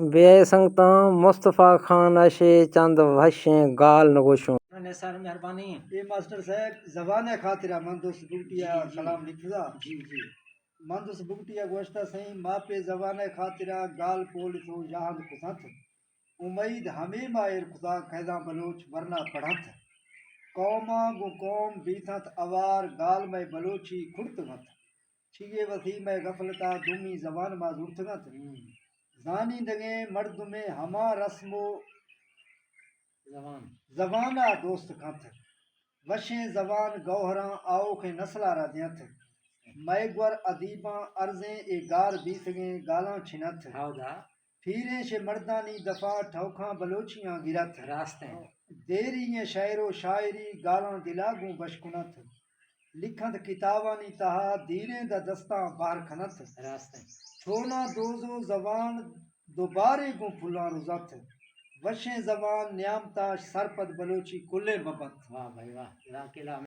بے سنگتاں مصطفیٰ خان اشے چند وشیں گال نگوشوں سر مہربانی یہ ماسٹر صاحب زبان خاطرہ مندوس بگٹیا سلام لکھدا جی جی مندوس بگٹیا گوشتا سہیں ماپے زبان خاطرہ گال پول تو جہاں کسنت امید ہمیں مائر خدا خیزاں بلوچ ورنہ پڑھت قوما گو قوم بیتھت اوار گال میں بلوچی کھڑت مت چھیے وسیع میں غفلتا دومی زبان ما زورتگت زانی دگے مرد میں ہما رسم و زبانہ دوست کھت وشیں زبان گوہراں آؤ کے نسلہ را دیت میں گور ادیباں ارزیں اے گار بیسگیں گالاں چھنت پھیریں شے مردانی دفاع ٹھوکاں بلوچیاں گرت راستیں دیری شاعر و شاعری گالاں دلاگوں بشکنت لکھت کتابانی تہا دیریں دا دستاں باہر کھنت راستیں چھونا دوزو زبان دوبارے گوں پھلاں روزت وشیں زبان نیامتا سرپد بلوچی کلے مبت واہ بھائی واہ جزاک اللہ